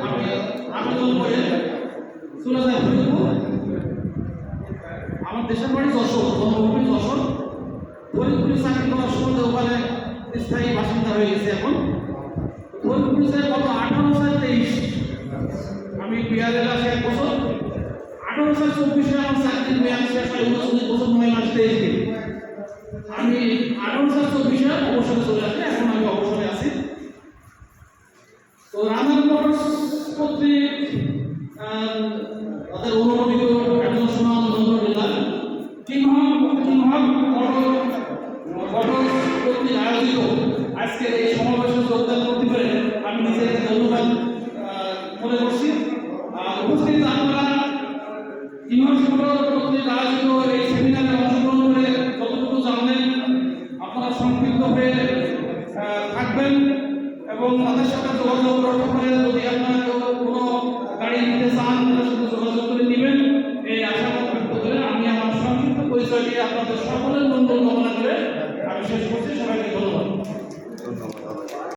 আমি আবেদন করে চলে যাই ফরিদপুর। আমার দেশের বাড়ি যশোর, জন্মভূমি যশোর। ফরিদপুরে চাকরি করার সময় ওখানে স্থায়ী বাসিন্দা হয়ে গেছে। এখন ফরিদপুরে গত 18/23 আমি বিহারে আসে 1 বছর। 18/24 আমার চাকরির মেয়াদ শেষ হয় 29 বছর 9 মাস 23 দিন। আমি 18/24 অবসরে চলে আসি। এখন আমি অবসরে আছি। তো রানার মোটরস কর্তৃক তাদের অনুমোদিত একজন সুনাম আলহামদুলিল্লাহ কিংহক মোটরস কর্তৃক আয়োজিত আজকের এই সমাবেশে যোগদান করতে পেরে আমি নিজেকে ধন্যবাদ মনে করছি। উপস্থিত আপনারা কিংহক মোটরস কর্তৃক আয়োজিত এই সেমিনারে অংশগ্রহণ করে যতটুকু জানলেন আপনারা সংক্ষিপ্ত হয়ে থাকবেন এবং তাদের সাথে যোগাযোগ করতে পারে। যদি আপনারা কোনো গাড়ি নিতে চান তাদের সাথে যোগাযোগ করে নেবেন এই